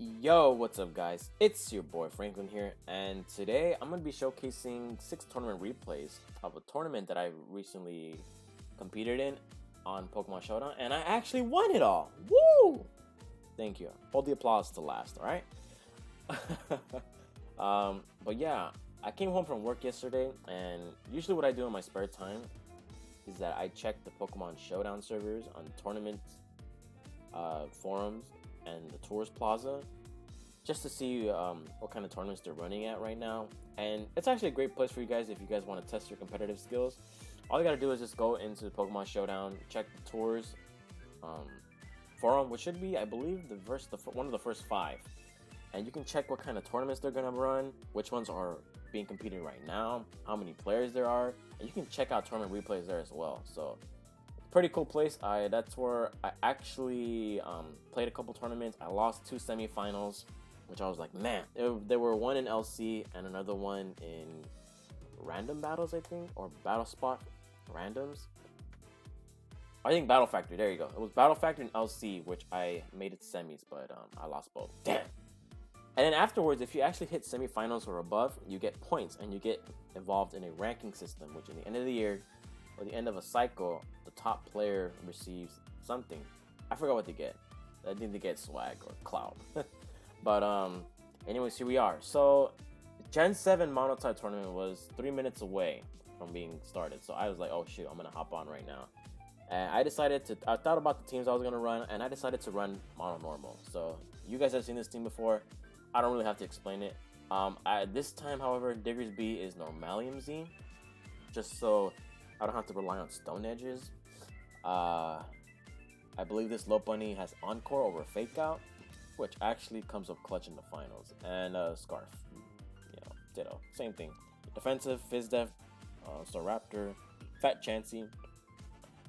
Yo, what's up, guys? It's your boy Franklin here, and today I'm going to be showcasing 6 tournament replays of a tournament that I recently competed in on Pokemon Showdown, and I actually won it all! Woo! Thank you. Hold the applause to last, alright? But yeah, I came home from work yesterday, and usually what I do in my spare time is that I check the Pokemon Showdown servers on tournament forums and the Tours Plaza just to see what kind of tournaments they're running at right now. And it's actually a great place for you guys if you guys want to test your competitive skills. All you gotta do is just go into Pokemon Showdown, check the Tours forum, which should be, I believe, one of the first 5. And you can check what kind of tournaments they're gonna run, which ones are being competed right now, how many players there are, and you can check out tournament replays there as well. So pretty cool place. That's where I actually played a couple tournaments. I lost 2 semifinals, which I was like, man. There were one in LC and another one in random battles, I think, or battle spot randoms. I think Battle Factory. There you go. It was Battle Factory and LC, which I made it semis, but I lost both. Damn. And then afterwards, if you actually hit semifinals or above, you get points and you get involved in a ranking system, which at the end of the year or the end of a cycle, the top player receives something. I forgot what they get. I think they get swag or clout. But anyways, here we are. So Gen 7 Monotype tournament was 3 minutes away from being started. So I was like, oh shoot, I'm gonna hop on right now. And I thought about the teams I was gonna run, and I decided to run Mono Normal. So you guys have seen this team before. I don't really have to explain it. This time, however, Diggersby is Normalium Z, just so I don't have to rely on Stone Edges. I believe this Lopunny has Encore over Fake Out, which actually comes up clutch in the finals. And Scarf, ditto, same thing. Defensive, Fizdef, Staraptor, Fat Chansey,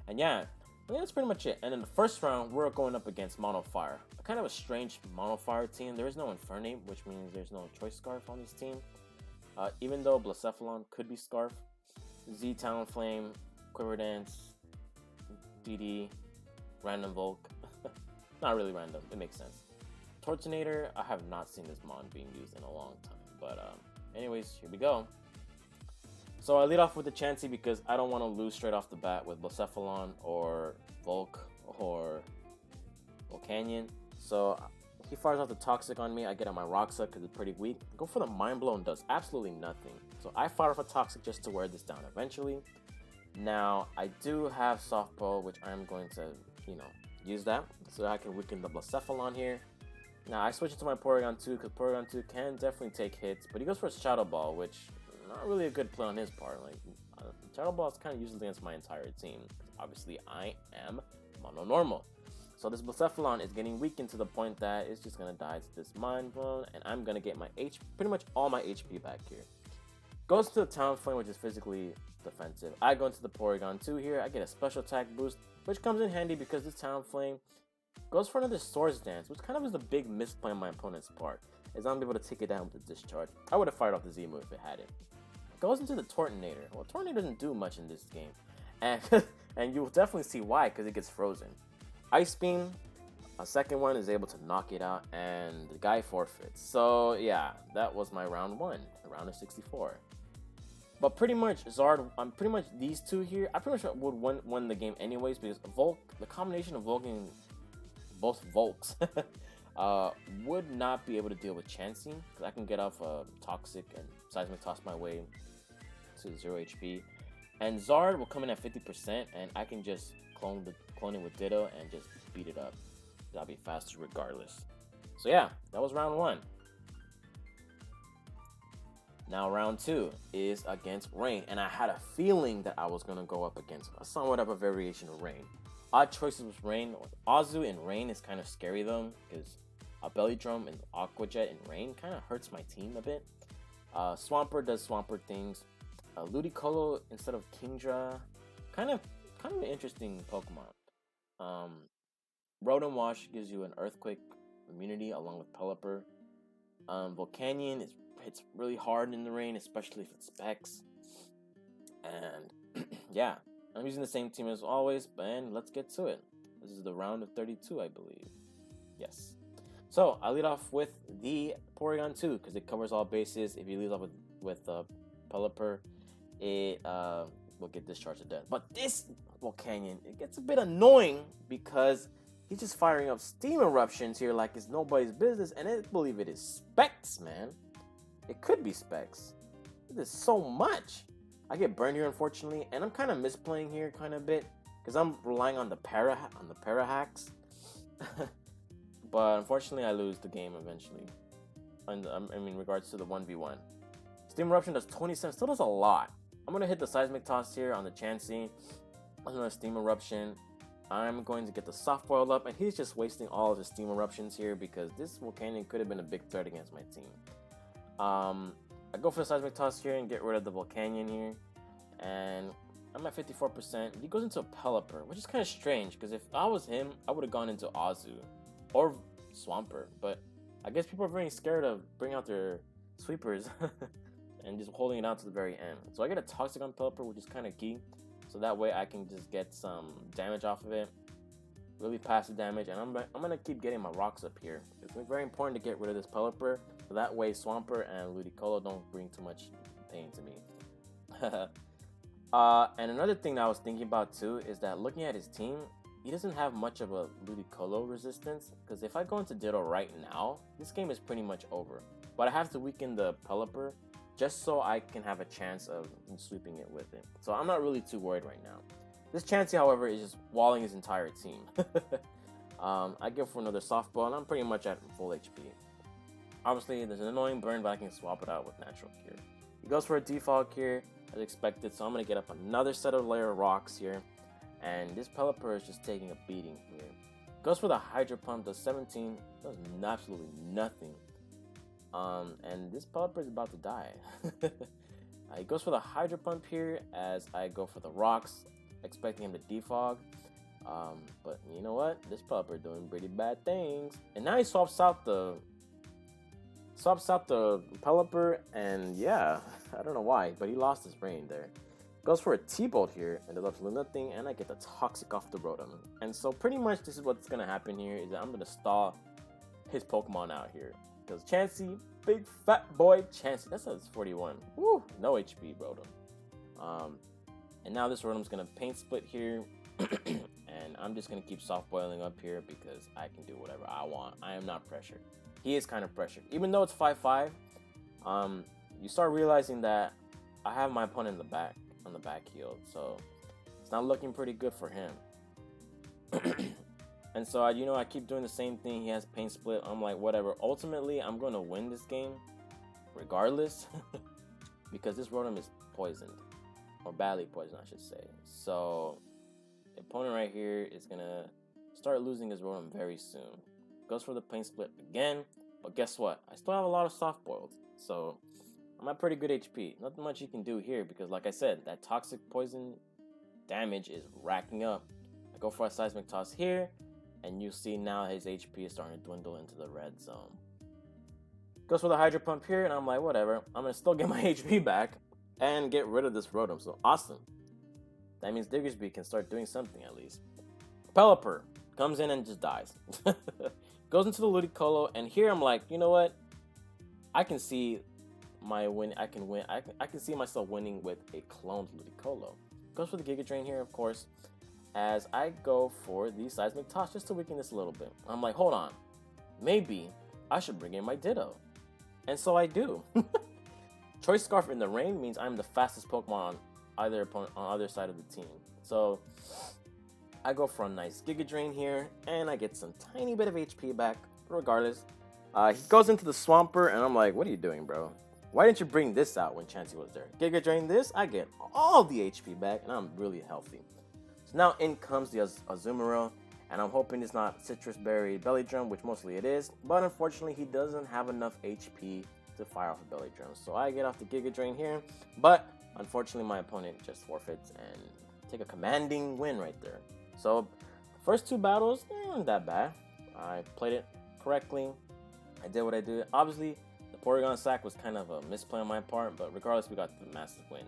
and yeah, I think that's pretty much it. And in the first round, we're going up against Mono Fire. Kind of a strange Mono Fire team. There is no Infernape, which means there's no Choice Scarf on this team. Even though Blacephalon could be Scarf. Z Talonflame, Quiver Dance, DD, Random Volk. Not really random, it makes sense. Tortinator, I have not seen this mon being used in a long time. But anyways, here we go. So I lead off with the Chansey because I don't want to lose straight off the bat with Blacephalon or Volk or Volcanion. So he fires off the Toxic on me. I get on my Roxa because it's pretty weak. Go for the Mind Blow and does absolutely nothing. So I fire off a Toxic just to wear this down eventually. Now, I do have Soft Pull, which I'm going to, use that so that I can weaken the Blacephalon here. Now, I switch it to my Porygon 2 because Porygon 2 can definitely take hits, but he goes for a Shadow Ball, which not really a good play on his part. Like, Shadow Ball is kind of useless against my entire team. Obviously, I am Mono Normal. So this Blacephalon is getting weakened to the point that it's just going to die to this Mind Blow, and I'm going to get my pretty much all my HP back here. Goes to the Talonflame, which is physically defensive. I go into the Porygon 2 here. I get a special attack boost, which comes in handy because this Talonflame goes for another Swords Dance, which kind of is a big misplay on my opponent's part, as I'm able to take it down with the Discharge. I would have fired off the Z move if it had it. Goes into the Tortinator. Well, Tortinator doesn't do much in this game, and and you'll definitely see why, because it gets frozen. Ice Beam, a second one, is able to knock it out, and the guy forfeits. So yeah, that was my round 1, the round of 64. But pretty much Zard, pretty much these two here, I pretty much would win the game anyways, because the combination of Volking, both Volks, would not be able to deal with Chansey, because I can get off Toxic and Seismic Toss my way to 0 HP. And Zard will come in at 50%, and I can just clone it with Ditto and just beat it up. That'll be faster regardless. So yeah, that was round 1. Now round 2 is against Rain, and I had a feeling that I was going to go up against somewhat of a variation of Rain. Odd choices with Rain. Azu and Rain is kind of scary though, because a Belly Drum and Aqua Jet and Rain kind of hurts my team a bit. Swampert does Swampert things. Ludicolo instead of Kingdra, kind of an interesting Pokemon. Rotom Wash gives you an Earthquake immunity along with Pelipper. Volcanion hits really hard in the rain, especially if it specs. And yeah, I'm using the same team as always, and let's get to it. This is the round of 32, I believe. Yes. So I lead off with the Porygon 2 because it covers all bases. If you lead off with Pelipper, it will get discharged to death. But this Volcanion, it gets a bit annoying because he's just firing up steam eruptions here like it's nobody's business, and I believe it is Specs, man. It could be Specs. There's so much. I get burned here, unfortunately, and I'm kind of misplaying here, kind of a bit, because I'm relying on the para hacks. But unfortunately, I lose the game eventually. And in regards to the 1v1, Steam Eruption does 20 cents. Still does a lot. I'm gonna hit the Seismic Toss here on the Chansey. Another Steam Eruption. I'm going to get the Soft Boiled up, and he's just wasting all of his Steam Eruptions here because this Volcanion could have been a big threat against my team. I go for the Seismic Toss here and get rid of the Volcanion here, and I'm at 54%. He goes into a Pelipper, which is kind of strange because if I was him, I would have gone into Azu or Swampert, but I guess people are very scared of bringing out their sweepers and just holding it out to the very end. So I get a Toxic on Pelipper, which is kind of key, so that way I can just get some damage off of it, really passive damage, and I'm gonna keep getting my rocks up here. It's very important to get rid of this Pelipper, so that way Swampert and Ludicolo don't bring too much pain to me. And another thing that I was thinking about too is that looking at his team, he doesn't have much of a Ludicolo resistance, because if I go into Ditto right now, this game is pretty much over. But I have to weaken the Pelipper just so I can have a chance of sweeping it with it. So I'm not really too worried right now. This Chansey, however, is just walling his entire team. I go for another softball, and I'm pretty much at full HP. Obviously, there's an annoying burn, but I can swap it out with Natural Cure. He goes for a Defog here, as expected, so I'm going to get up another set of layer of rocks here. And this Pelipper is just taking a beating here. Goes for the Hydro Pump, does 17, does absolutely nothing. And this Pelipper is about to die. He goes for the Hydro Pump here, as I go for the rocks, expecting him to defog. But you know what? This Pelipper doing pretty bad things. And now he swaps out the Pelipper, and yeah, I don't know why, but he lost his brain there. Goes for a T-Bolt here, and does absolutely nothing, and I get the Toxic off the Rotom. And so pretty much this is what's going to happen here, is that I'm going to stall his Pokemon out here. Because Chansey, big fat boy Chansey, that says 41. Woo, no HP Rotom. And now this Rotom's going to Paint Split here, and I'm just going to keep soft boiling up here because I can do whatever I want. I am not pressured. He is kind of pressured. Even though it's 5-5, you start realizing that I have my opponent in the back, on the back heel, so it's not looking pretty good for him. And so I keep doing the same thing. He has Paint Split. I'm like, whatever. Ultimately, I'm going to win this game regardless because this Rotom is poisoned, or badly poisoned, I should say. So the opponent right here is going to start losing his Rotom very soon. Goes for the Paint Split again, but guess what? I still have a lot of soft boiled, so I'm at pretty good HP. Nothing much you can do here because, like I said, that Toxic Poison damage is racking up. I go for a Seismic Toss here, and you see now his HP is starting to dwindle into the red zone. Goes for the Hydro Pump here, and I'm like, whatever. I'm going to still get my HP back and get rid of this Rotom, so awesome. That means Diggersby can start doing something at least. Pelipper comes in and just dies. Goes into the Ludicolo, and here I'm like, you know what? I can see my win. I can win. I can see myself winning with a cloned Ludicolo. Goes for the Giga Drain here, of course, as I go for the Seismic Toss just to weaken this a little bit. I'm like, hold on, maybe I should bring in my Ditto, and so I do. Choice Scarf in the rain means I'm the fastest Pokemon on either side of the team. So I go for a nice Giga Drain here, and I get some tiny bit of HP back. Regardless, he goes into the Swampert, and I'm like, what are you doing, bro? Why didn't you bring this out when Chansey was there? Giga Drain this, I get all the HP back, and I'm really healthy. So now in comes the Azumarill, and I'm hoping it's not Citrus Berry Belly Drum, which mostly it is, but unfortunately he doesn't have enough HP to fire off a Belly Drum. So I get off the Giga Drain here, but unfortunately my opponent just forfeits and take a commanding win right there. So first two battles, weren't that bad. I played it correctly. I did what I did. Obviously, the Porygon sack was kind of a misplay on my part, but regardless, we got the massive win.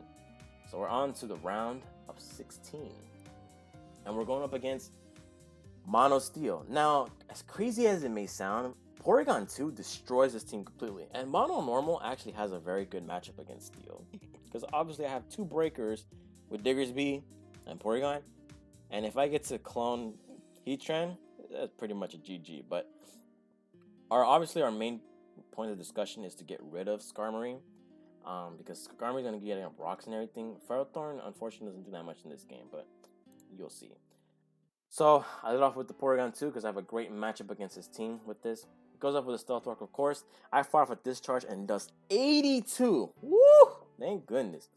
So we're on to the round of 16. And we're going up against Mono Steel. Now, as crazy as it may sound, Porygon 2 destroys this team completely, and Mono Normal actually has a very good matchup against Steel. Because obviously I have 2 breakers with Diggersby and Porygon, and if I get to clone Heatran, that's pretty much a GG. But obviously our main point of discussion is to get rid of Skarmory, because Skarmory is going to be getting up rocks and everything. Ferrothorn unfortunately doesn't do that much in this game, but you'll see. So I lead off with the Porygon 2 because I have a great matchup against his team with this. It goes up with a Stealth Rock, of course. I fire off a Discharge and does 82. Woo! Thank goodness.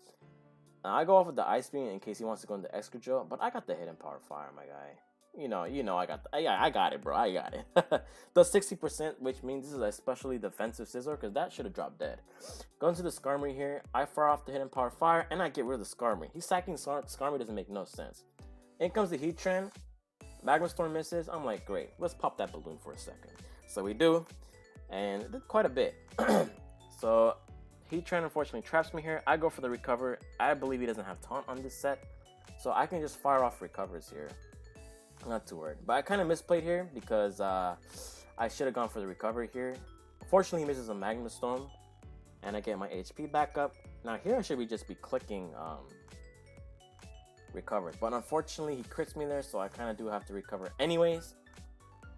Now I go off with the Ice Beam in case he wants to go into Excadrill, but I got the Hidden Power Fire, my guy. You know, I got it, bro. I got it. Does 60%, which means this is a especially defensive Scizor, because that should have dropped dead. Going to the Skarmory here, I fire off the Hidden Power Fire, and I get rid of the Skarmory. He's sacking Skarmory doesn't make no sense. In comes the Heatran. Magma Storm misses. I'm like, great. Let's pop that balloon for a second. So we do, and it did quite a bit. So Heatran unfortunately traps me here. I go for the Recover. I believe he doesn't have Taunt on this set, so I can just fire off Recovers here. I'm not too worried. But I kind of misplayed here because I should have gone for the Recovery here. Fortunately, he misses a Magma Storm, and I get my HP back up. Now here I should just be clicking Recovers, but unfortunately he crits me there, so I kind of do have to recover anyways.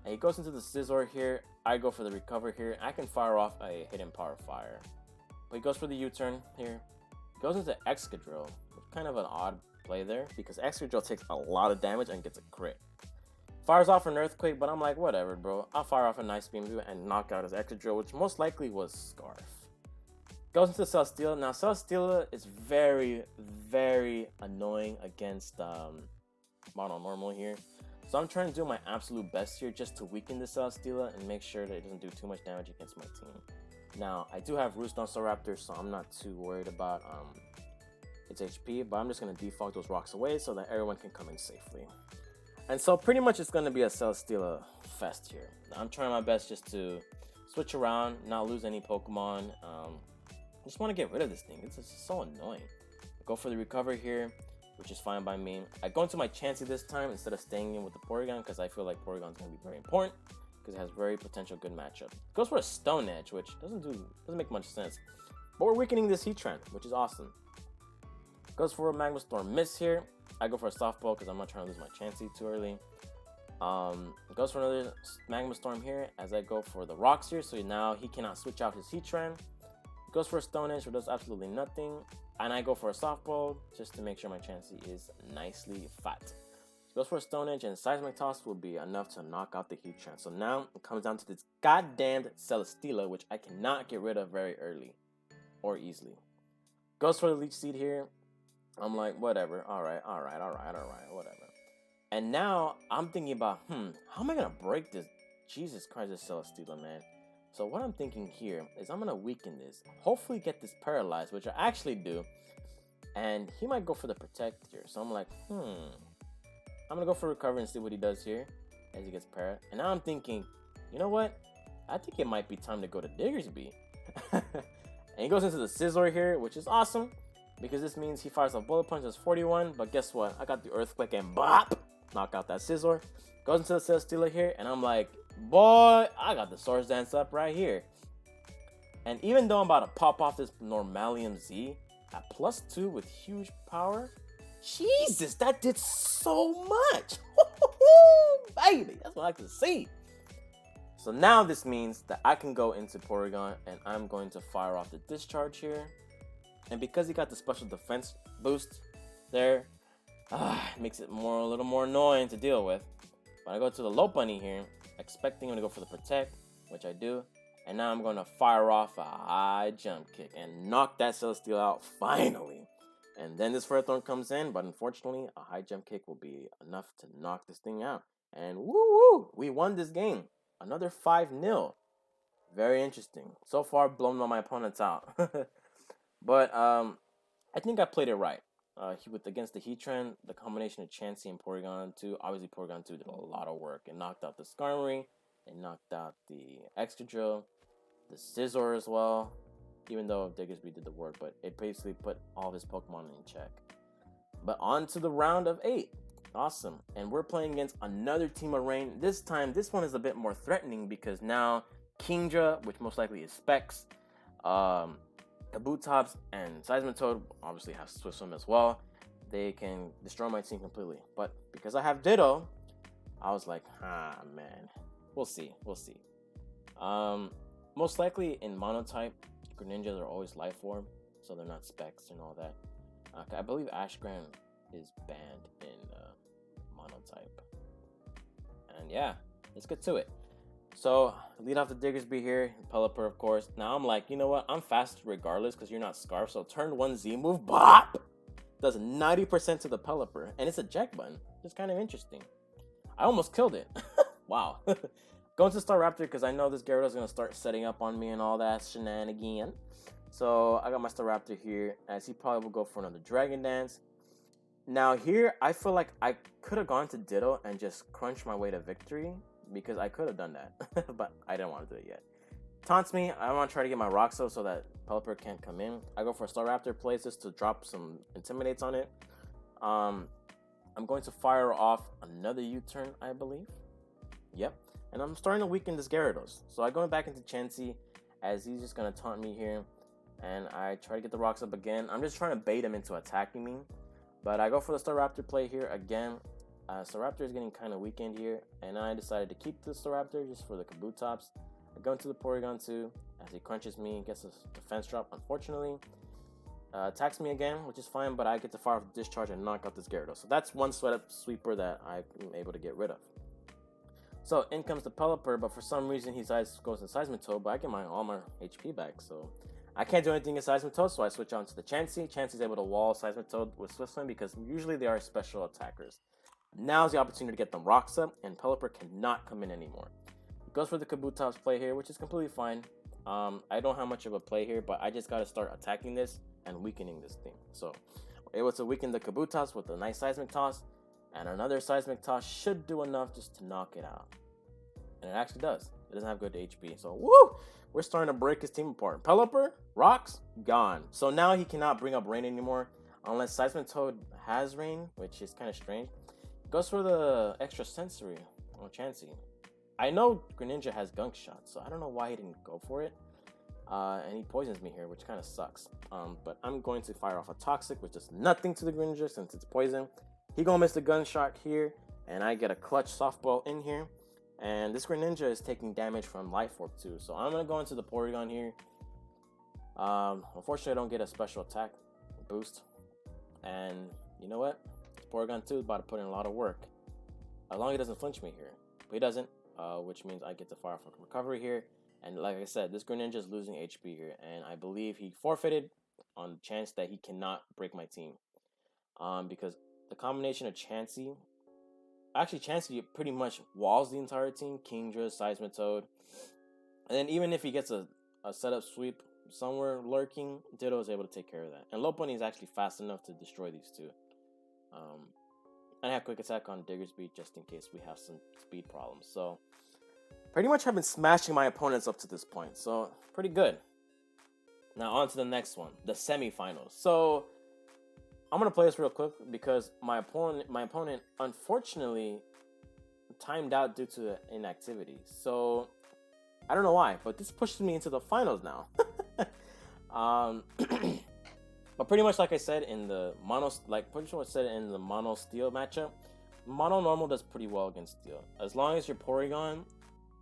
And he goes into the Scizor here. I go for the Recover here. I can fire off a Hidden Power Fire, but he goes for the U-turn here. He goes into Excadrill, kind of an odd play there because Excadrill takes a lot of damage and gets a crit. Fires off an Earthquake, but I'm like, whatever, bro. I'll fire off a Nice Beam and knock out his Excadrill, which most likely was Scarf. Goes into Celesteela. Now Celesteela is very, very annoying against Mono Normal here. So I'm trying to do my absolute best here just to weaken the Celesteela and make sure that it doesn't do too much damage against my team. Now, I do have Roost on Raptor, so I'm not too worried about its HP, but I'm just going to defog those rocks away so that everyone can come in safely. And so pretty much it's going to be a Celesteela fest here. Now, I'm trying my best just to switch around, not lose any Pokemon. I just want to get rid of this thing. It's just so annoying. I go for the Recover here, which is fine by me. I go into my Chansey this time instead of staying in with the Porygon because I feel like Porygon is going to be very important because it has very potential good matchup. Goes for a Stone Edge, which doesn't make much sense. But we're weakening this Heatran, which is awesome. Goes for a Magma Storm miss here. I go for a Softball because I'm not trying to lose my Chansey too early. Goes for another Magma Storm here as I go for the Rocks here, so now he cannot switch out his Heatran. Goes for a Stone Edge, which does absolutely nothing. And I go for a Softball just to make sure my Chansey is nicely fat. Goes for a Stone Edge, and Seismic Toss will be enough to knock out the Heatran. So now it comes down to this goddamned Celesteela, which I cannot get rid of very early or easily. Goes for the Leech Seed here. I'm like, whatever. All right, whatever. And now I'm thinking about, how am I going to break this? Jesus Christ, this Celesteela, man. So what I'm thinking here is I'm going to weaken this. Hopefully get this paralyzed, which I actually do. And he might go for the Protect here. So I'm like, I'm going to go for Recover and see what he does here as he gets parried. And now I'm thinking, you know what? I think it might be time to go to Diggersby. And he goes into the Scizor here, which is awesome. Because this means he fires a Bullet Punch that's 41. But guess what? I got the Earthquake and bop! Knock out that Scizor. Goes into the Celesteela here. And I'm like, boy, I got the Swords Dance up right here. And even though I'm about to pop off this Normalium Z at +2 with huge power, Jesus, that did so much. Baby, that's what I like to see. So now this means that I can go into Porygon and I'm going to fire off the Discharge here. And because he got the special defense boost there, it makes it a little more annoying to deal with. But I go to the Lopunny here, expecting him to go for the Protect, which I do. And now I'm going to fire off a high jump kick and knock that Celesteela out finally. And then this Ferrothorn comes in, but unfortunately, a high jump kick will be enough to knock this thing out. And woo-woo, we won this game. Another 5-0. Very interesting. So far, blown all my opponents out. But I think I played it right. Against the Heatran, the combination of Chansey and Porygon 2, obviously Porygon 2 did a lot of work. It knocked out the Skarmory, it knocked out the Excadrill, the Scizor as well, even though Diggersby did the work, but it basically put all of his Pokemon in check. But on to the round of 8. Awesome. And we're playing against another team of Rain. This time, this one is a bit more threatening because now Kingdra, which most likely is Specs, Kabutops, and Seismitoad obviously have Swift Swim as well. They can destroy my team completely. But because I have Ditto, I was like, man, we'll see. Most likely in Monotype, Greninjas are always Life Orb, so they're not Specs and all that. I believe Ashgram is banned in Monotype. And yeah, let's get to it. So, lead off the Diggersby here, Pelipper, of course. Now I'm like, you know what? I'm fast regardless because you're not Scarf. So, turn 1 Z move, bop! Does 90% to the Pelipper. And it's a Jack button. It's kind of interesting. I almost killed it. Wow. Going to Staraptor because I know this Gyarados is going to start setting up on me and all that shenanigan. So, I got my Staraptor here, as he probably will go for another Dragon Dance. Now, here, I feel like I could have gone to Ditto and just crunched my way to victory. Because I could have done that, but I didn't want to do it yet. Taunts me. I want to try to get my Rocks up so that Pelipper can't come in. I go for a Staraptor plays this to drop some Intimidates on it. I'm going to fire off another U-turn, I believe. Yep. And I'm starting to weaken this Gyarados. So I go back into Chansey as he's just going to taunt me here. And I try to get the Rocks up again. I'm just trying to bait him into attacking me. But I go for the Staraptor play here again. Staraptor is getting kind of weakened here, and I decided to keep the Staraptor just for the Kabutops. I go into the Porygon 2 as he crunches me, gets a defense drop, unfortunately. Attacks me again, which is fine, but I get to fire off the Discharge and knock out this Gyarados. So that's one sweeper that I'm able to get rid of. So in comes the Pelipper, but for some reason he goes in Seismitoad, but I get all my HP back, so I can't do anything in Seismitoad, so I switch on to the Chansey. Chansey's able to wall Seismitoad with Swift Swim because usually they are special attackers. Now's the opportunity to get them Rocks up, and Pelipper cannot come in anymore. He goes for the Kabutops play here, which is completely fine. I don't have much of a play here, but I just got to start attacking this and weakening this thing. So, we're able to weaken the Kabutops with a nice Seismic Toss, and another Seismic Toss should do enough just to knock it out. And it actually does. It doesn't have good HP, so woo! We're starting to break his team apart. Pelipper, Rocks, gone. So now he cannot bring up Rain anymore, unless Seismitoad has Rain, which is kind of strange. Goes for the extra sensory on Chansey. I know Greninja has Gunk Shot, so I don't know why he didn't go for it. And he poisons me here, which kind of sucks. But I'm going to fire off a Toxic, which does nothing to the Greninja since it's poison. He gonna miss the Gunshot here, and I get a clutch softball in here. And this Greninja is taking damage from Life Orb too. So I'm gonna go into the Porygon here. Unfortunately, I don't get a special attack boost. And you know what? Porygon 2 is about to put in a lot of work. As long as he doesn't flinch me here. But he doesn't, which means I get to fire for recovery here. And like I said, this Greninja is losing HP here. And I believe he forfeited on the chance that he cannot break my team. Because the combination of Chansey... Actually, Chansey pretty much walls the entire team. Kingdra, Seismitoad. And then even if he gets a setup sweep somewhere lurking, Ditto is able to take care of that. And Lopunny is actually fast enough to destroy these two. And I have quick attack on Diggersby just in case we have some speed problems. So, pretty much have been smashing my opponents up to this point. So, pretty good. Now, on to the next one, the semifinals. So, I'm going to play this real quick because my opponent, unfortunately, timed out due to inactivity. So, I don't know why, but this pushes me into the finals now. But pretty much like I said in the mono steel matchup, mono normal does pretty well against steel. As long as your Porygon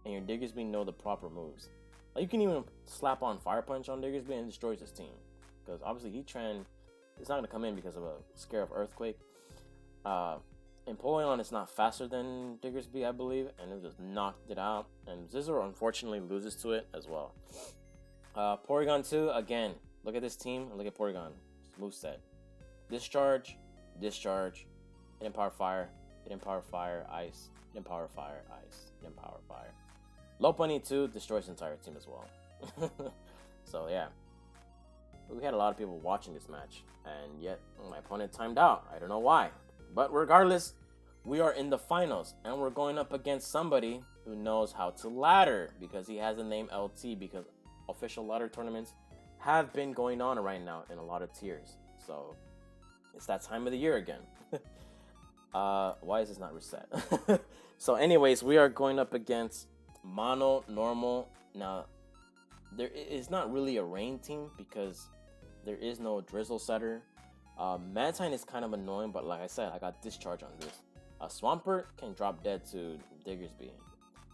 and your Diggersby know the proper moves. Like you can even slap on Fire Punch on Diggersby and it destroys his team. Because obviously Heatran is not going to come in because of a scare of Earthquake. Empoleon is not faster than Diggersby, I believe, and it just knocked it out. And Scizor unfortunately loses to it as well. Porygon 2, again, look at this team and look at Porygon. Moveset. Discharge, Discharge, hit Empower Fire, hit Empower Fire, Ice, hit Empower Fire, Ice, hit Empower Fire. Lopunny 2 destroys the entire team as well. So yeah. We had a lot of people watching this match, and yet my opponent timed out. I don't know why. But regardless, we are in the finals, and we're going up against somebody who knows how to ladder, because he has the name LT, because official ladder tournaments have been going on right now in a lot of tiers. So, it's that time of the year again. Why is this not reset? So anyways, we are going up against Mono, Normal, Now, there is not really a rain team because there is no drizzle setter. Mantine is kind of annoying, but like I said, I got discharge on this. Swampert can drop dead to Diggersby.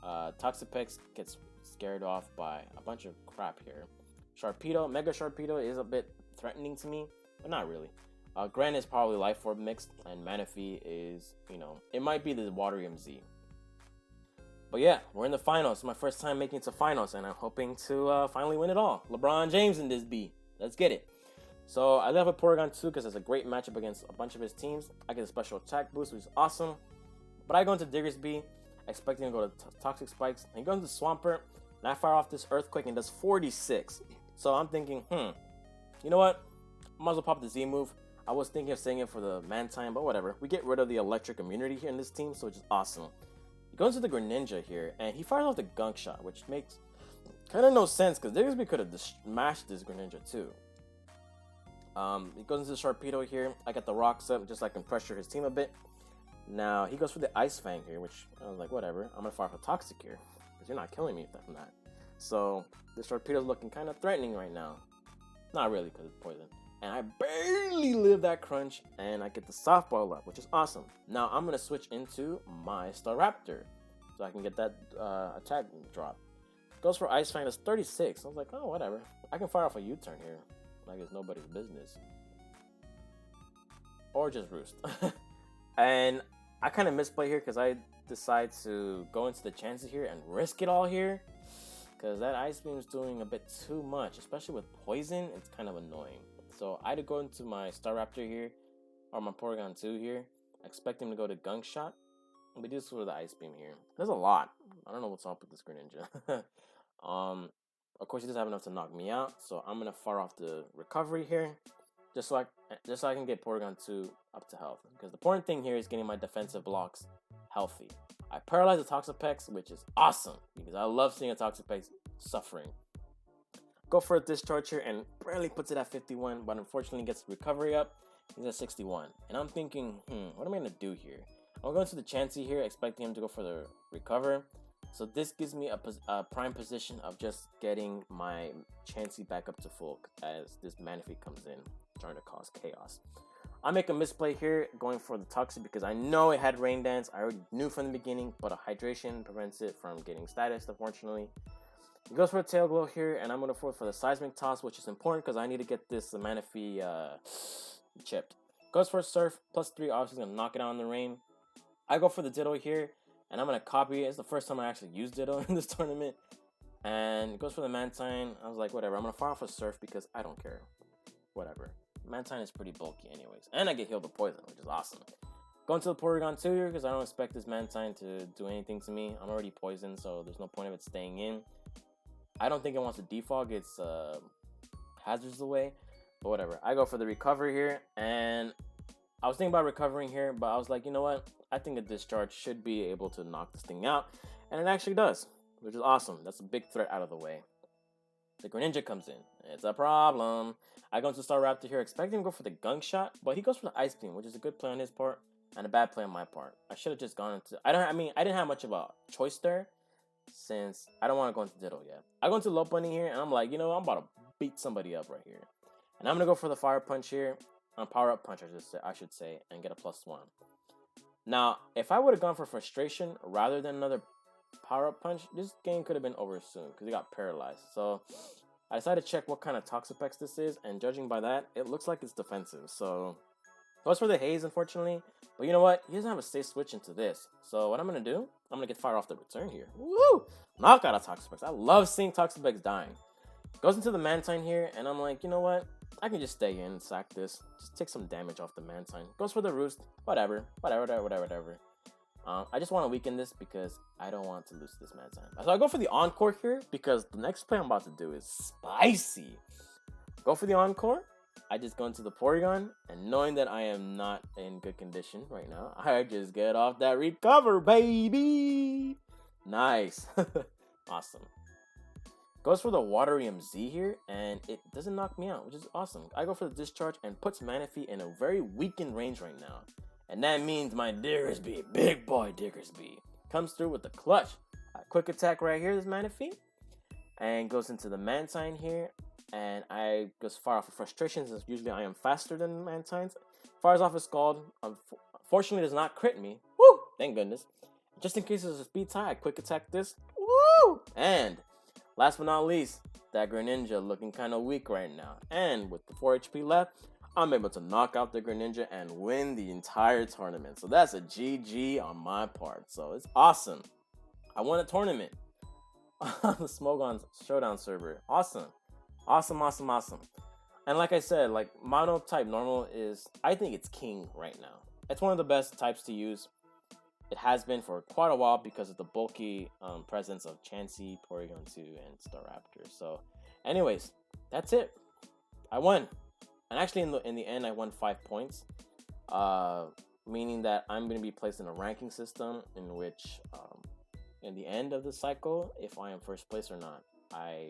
Toxapex gets scared off by a bunch of crap here. Sharpedo, Mega Sharpedo is a bit threatening to me, but not really. Gran is probably Life Orb mixed, and Manaphy is, it might be the Watery MZ. But yeah, we're in the finals. It's my first time making it to finals, and I'm hoping to finally win it all. LeBron James in this B. Let's get it. So I love a Porygon 2 because it's a great matchup against a bunch of his teams. I get a special attack boost, which is awesome. But I go into Diggersby, expecting to go to Toxic Spikes. And he goes into Swampert, and I fire off this Earthquake and does 46. So I'm thinking, you know what? Might as well pop the Z move. I was thinking of saying it for the Mantine, but whatever. We get rid of the electric immunity here in this team, so it's just awesome. He goes into the Greninja here, and he fires off the Gunk Shot, which makes kind of no sense, because Diggersby could have smashed this Greninja too. He goes into the Sharpedo here. I got the Rocks up, just so I can pressure his team a bit. Now, he goes for the Ice Fang here, which I was like, whatever. I'm going to fire for Toxic here, because you're not killing me from that. So, the Sharpedo's looking kind of threatening right now. Not really, because it's poison. And I barely live that crunch, and I get the Softball up, which is awesome. Now, I'm going to switch into my Staraptor, so I can get that attack drop. Goes for Ice Fang, that's 36. I was like, oh, whatever. I can fire off a U-turn here, like it's nobody's business. Or just Roost. And I kind of misplay here, because I decide to go into the chances here and risk it all here. Because that Ice Beam is doing a bit too much, especially with Poison. It's kind of annoying. So I had to go into my Staraptor here, or my Porygon 2 here. I expect him to go to Gunk Shot. But this for the Ice Beam here. There's a lot. I don't know what's up with this Greninja. Of course, he doesn't have enough to knock me out. So I'm going to fire off the Recovery here. Just so I can get Porygon 2 up to health. Because the important thing here is getting my defensive blocks healthy. I paralyze the Toxapex, which is awesome. Because I love seeing a Toxapex suffering. Go for a Discharge here and barely puts it at 51, but unfortunately gets the Recovery up. He's at 61. And I'm thinking, what am I going to do here? I'm going to the Chansey here, expecting him to go for the Recover. So this gives me a prime position of just getting my Chansey back up to full as this Manaphy comes in, trying to cause chaos. I make a misplay here, going for the Toxic because I know it had Rain Dance. I already knew from the beginning, but a Hydration prevents it from getting status, unfortunately. He goes for a Tail Glow here, and I'm going to go for the Seismic Toss, which is important because I need to get this Manaphy chipped. Goes for a Surf, +3, obviously going to knock it out in the rain. I go for the Ditto here, and I'm going to copy it. It's the first time I actually used Ditto in this tournament. And it goes for the Mantine. I was like, whatever, I'm going to fire off a Surf because I don't care. Whatever. Mantine is pretty bulky anyways. And I get healed with Poison, which is awesome. Going to the Porygon 2 here because I don't expect this Mantine to do anything to me. I'm already poisoned, so there's no point of it staying in. I don't think it wants to defog its hazards away, but whatever. I go for the Recovery here, and I was thinking about recovering here, but I was like, you know what? I think a Discharge should be able to knock this thing out, and it actually does, which is awesome. That's a big threat out of the way. The Greninja comes in. It's a problem. I go into Staraptor here, expecting him to go for the Gunk Shot, but he goes for the Ice Beam, which is a good play on his part and a bad play on my part. I should have just gone into. I didn't have much of a choice there, since I don't want to go into Ditto yet. I go into Lopunny here, and I'm like, you know, I'm about to beat somebody up right here. And I'm going to go for the Fire Punch here. Power Up Punch, I should say, and get a +1. Now, if I would have gone for Frustration rather than another Power Up Punch, this game could have been over soon, because he got paralyzed. So, I decided to check what kind of Toxapex this is, and judging by that, it looks like it's defensive. So, goes for the Haze, unfortunately. But you know what? He doesn't have a safe switch into this. So what I'm going to do, I'm going to get Fire off the return here. Woo! Knock out a Toxapex. I love seeing Toxapex dying. Goes into the Mantine here, and I'm like, you know what? I can just stay in and sack this. Just take some damage off the Mantine. Goes for the Roost. Whatever. I just want to weaken this because I don't want to lose this Mantine. So I go for the Encore here because the next play I'm about to do is spicy. Go for the Encore. I just go into the Porygon, and knowing that I am not in good condition right now, I just get off that Recover, baby! Nice. Awesome. Goes for the Watery MZ here, and it doesn't knock me out, which is awesome. I go for the Discharge and puts Manaphy in a very weakened range right now. And that means my Diggersby, big boy Diggersby, comes through with the clutch. A quick attack right here, this Manaphy. and goes into the Mantine here. And I just fire off of frustrations, as usually I am faster than Mantines. Fires off a Scald. Unfortunately, does not crit me. Woo! Thank goodness. Just in case there's a speed tie, I quick attack this. Woo! And last but not least, that Greninja looking kind of weak right now. And with the 4 HP left, I'm able to knock out the Greninja and win the entire tournament. So that's a GG on my part. So it's awesome. I won a tournament on the Smogon Showdown server. Awesome. Awesome. And like I said, like Monotype normal is, I think it's king right now. It's one of the best types to use. It has been for quite a while because of the bulky presence of Chansey, Porygon 2, and Staraptor. So, anyways, that's it. I won. And actually, in the end, I won 5 points. Meaning that I'm going to be placed in a ranking system in which, in the end of the cycle, if I am first place or not, I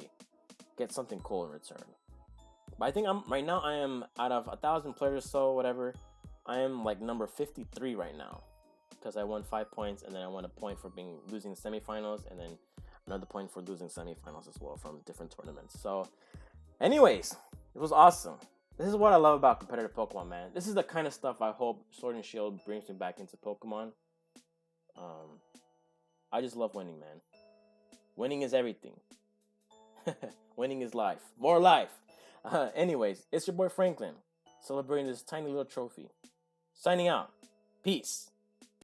get something cool in return. But I think right now I am out of 1,000 players or so, whatever. I am like number 53 right now. Because I won 5 points, and then I won a point for losing semifinals, and then another point for losing semifinals as well from different tournaments. So, anyways, it was awesome. This is what I love about competitive Pokemon, man. This is the kind of stuff I hope Sword and Shield brings me back into Pokemon. I just love winning, man. Winning is everything. Winning is life. More life. Anyways, it's your boy Franklin, celebrating this tiny little trophy. Signing out. Peace.